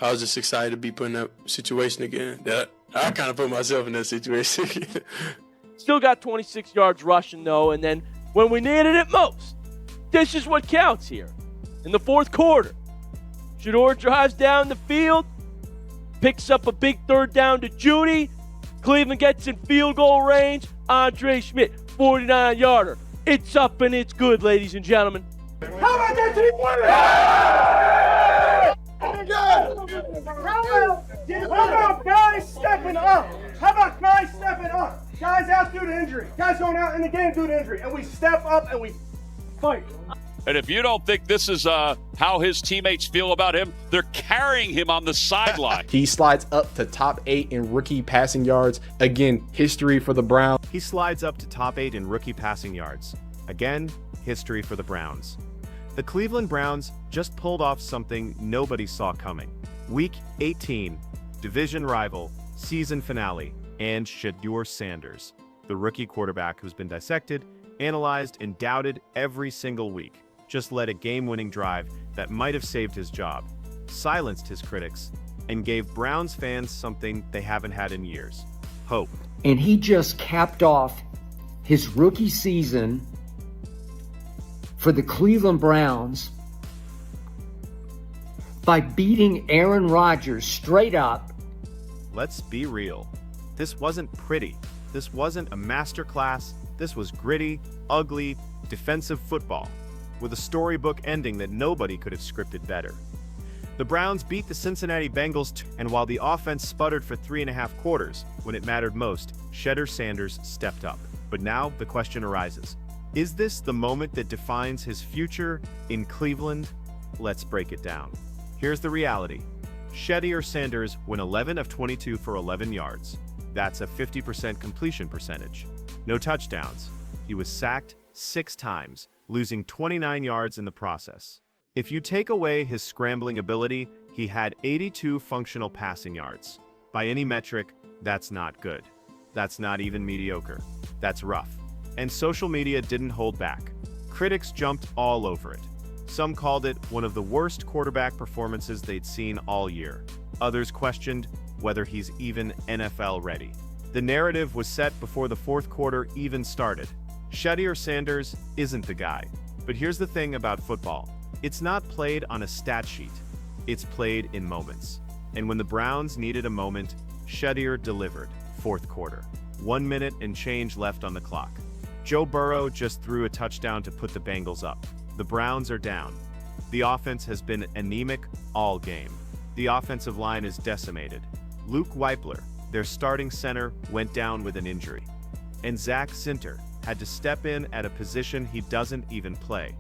I was just excited to be put in that situation again. That I kind of put myself in that situation. Still got 26 yards rushing, though, and then when we needed it most, this is what counts here. In the fourth quarter, Shedeur drives down the field, picks up a big third down to Judy. Cleveland gets in field goal range. Andre Schmidt, 49-yarder. It's up and it's good, ladies and gentlemen. How about that team winner? How about guys stepping up? How about guys stepping up? Guys out due to injury. Guys going out in the game due to injury. And we step up and we fight. And if you don't think this is how his teammates feel about him, they're carrying him on the sideline. He slides up to top 8 in rookie passing yards. Again, history for the Browns. He slides up to top 8 in rookie passing yards. Again, history for the Browns. The Cleveland Browns just pulled off something nobody saw coming. Week 18, division rival, season finale, and Shedeur Sanders, the rookie quarterback who's been dissected, analyzed, and doubted every single week, just led a game-winning drive that might have saved his job, silenced his critics, and gave Browns fans something they haven't had in years: hope. And he just capped off his rookie season for the Cleveland Browns by beating Aaron Rodgers straight up. Let's be real. This wasn't pretty. This wasn't a masterclass. This was gritty, ugly, defensive football, with a storybook ending that nobody could have scripted better. The Browns beat the Cincinnati Bengals, and while the offense sputtered for 3.5 quarters, when it mattered most, Shedeur Sanders stepped up. But now the question arises: is this the moment that defines his future in Cleveland? Let's break it down. Here's the reality. Shedeur Sanders went 11 of 22 for 11 yards. That's a 50% completion percentage. No touchdowns. He was sacked 6 times, losing 29 yards in the process. If you take away his scrambling ability, he had 82 functional passing yards. By any metric, that's not good. That's not even mediocre. That's rough. And social media didn't hold back. Critics jumped all over it. Some called it one of the worst quarterback performances they'd seen all year. Others questioned whether he's even NFL ready. The narrative was set before the fourth quarter even started. Shedeur Sanders isn't the guy. But here's the thing about football. It's not played on a stat sheet. It's played in moments. And when the Browns needed a moment, Shedeur delivered. Fourth quarter. 1 minute and change left on the clock. Joe Burrow just threw a touchdown to put the Bengals up. The Browns are down. The offense has been anemic all game. The offensive line is decimated. Luke Weipler, their starting center, went down with an injury. And Zach Sinter had to step in at a position he doesn't even play.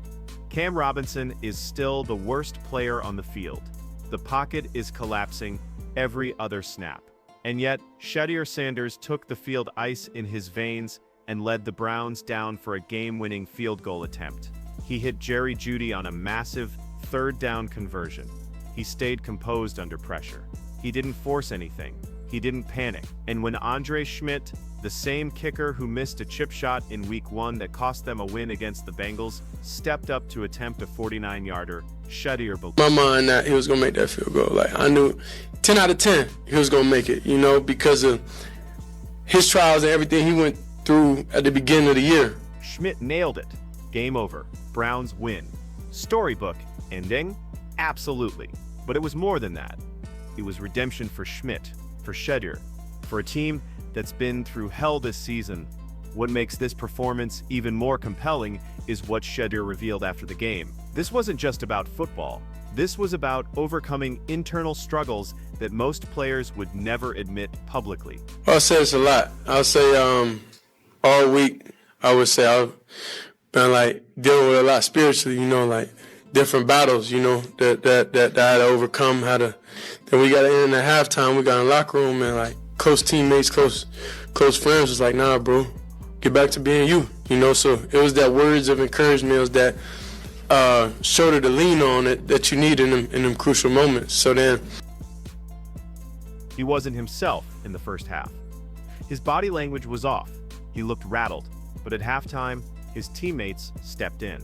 Cam Robinson is still the worst player on the field. The pocket is collapsing every other snap. And yet, Shedeur Sanders took the field ice in his veins and led the Browns down for a game-winning field goal attempt. He hit Jerry Jeudy on a massive third down conversion. He stayed composed under pressure. He didn't force anything. He didn't panic. And when Andre Schmidt, the same kicker who missed a chip shot in Week 1 that cost them a win against the Bengals, stepped up to attempt a 49-yarder, Shedeur believed. My mind that he was going to make that field goal. Like, I knew 10 out of 10 he was going to make it, because of his trials and everything he went through at the beginning of the year. Schmidt nailed it. Game over. Browns win. Storybook ending? Absolutely. But it was more than that. It was redemption for Schmidt, for Shedeur, for a team that's been through hell this season. What makes this performance even more compelling is what Shedeur revealed after the game. This wasn't just about football. This was about overcoming internal struggles that most players would never admit publicly. I'll say this a lot. I'll say all week, I would say I've been dealing with a lot spiritually, different battles, that I had to overcome, then we got in the halftime, we got in the locker room, and close teammates, close friends was like, nah, bro, get back to being you, so it was that words of encouragement, it was that shoulder to lean on that you need in them crucial moments. So then he wasn't himself in the first half. His body language was off. He looked rattled, but at halftime, his teammates stepped in.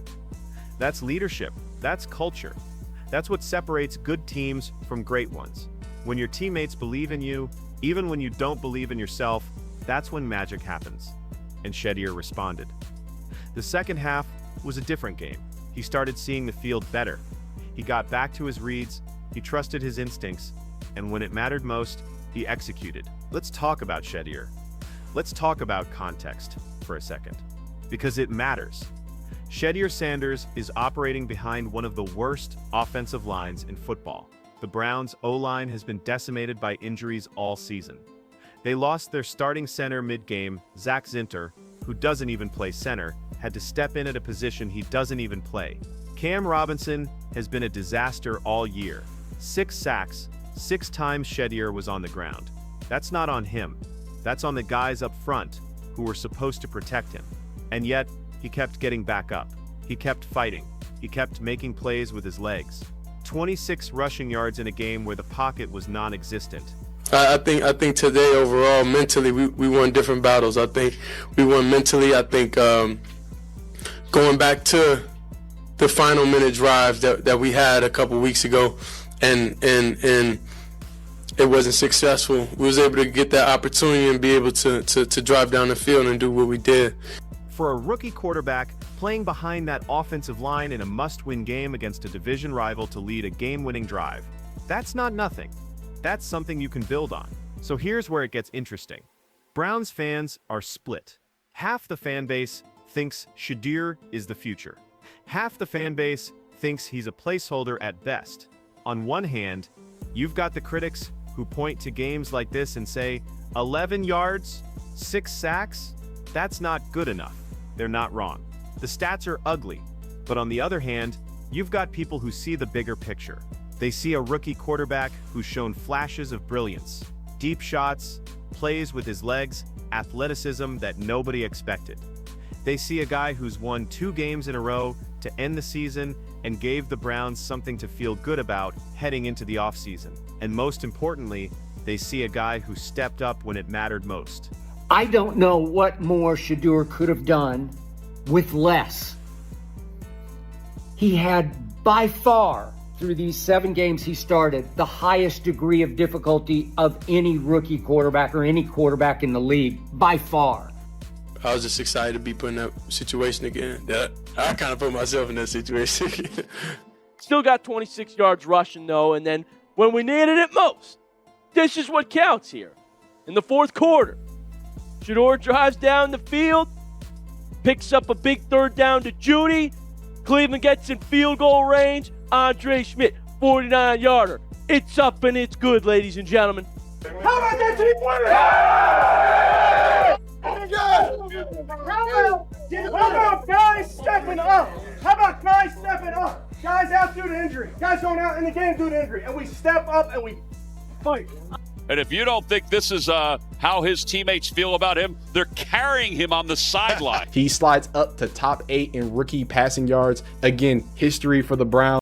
That's leadership. That's culture. That's what separates good teams from great ones. When your teammates believe in you, even when you don't believe in yourself, that's when magic happens. And Shedeur responded. The second half was a different game. He started seeing the field better. He got back to his reads, he trusted his instincts, and when it mattered most, he executed. Let's talk about Shedeur. Let's talk about context for a second, because it matters. Shedeur Sanders is operating behind one of the worst offensive lines in football. The Browns' O-line has been decimated by injuries all season. They lost their starting center mid-game, Zach Zinter, who doesn't even play center, had to step in at a position he doesn't even play. Cam Robinson has been a disaster all year. 6 sacks, 6 times Shedeur was on the ground. That's not on him. That's on the guys up front who were supposed to protect him. And yet, he kept getting back up. He kept fighting. He kept making plays with his legs. 26 rushing yards in a game where the pocket was non-existent. I think today overall, mentally, we won different battles. I think we won mentally. I think going back to the final minute drive that we had a couple weeks ago, and it wasn't successful. We was able to get that opportunity and be able to drive down the field and do what we did. For a rookie quarterback, playing behind that offensive line in a must-win game against a division rival to lead a game-winning drive, that's not nothing. That's something you can build on. So here's where it gets interesting. Browns fans are split. Half the fan base thinks Shedeur is the future. Half the fan base thinks he's a placeholder at best. On one hand, you've got the critics who point to games like this and say, 11 yards, 6 sacks, that's not good enough. They're not wrong. The stats are ugly. But on the other hand, you've got people who see the bigger picture. They see a rookie quarterback who's shown flashes of brilliance, deep shots, plays with his legs, athleticism that nobody expected. They see a guy who's won 2 games in a row to end the season and gave the Browns something to feel good about heading into the offseason. And most importantly, they see a guy who stepped up when it mattered most. I don't know what more Shedeur could have done with less. He had by far, through these 7 games he started, the highest degree of difficulty of any rookie quarterback or any quarterback in the league, by far. I was just excited to be put in that situation again. I kind of put myself in that situation. Still got 26 yards rushing, though, and then when we needed it most, this is what counts here. In the fourth quarter, Shedeur drives down the field, picks up a big 3rd down to Judy. Cleveland gets in field goal range. Andre Schmidt, 49-yarder. It's up and it's good, ladies and gentlemen. How about that team winner? How about guys stepping up? How about guys stepping up? Guys out due to injury. Guys going out in the game due to injury. And we step up and we fight. And if you don't think this is how his teammates feel about him, they're carrying him on the sideline. He slides up to top 8 in rookie passing yards. Again, history for the Browns.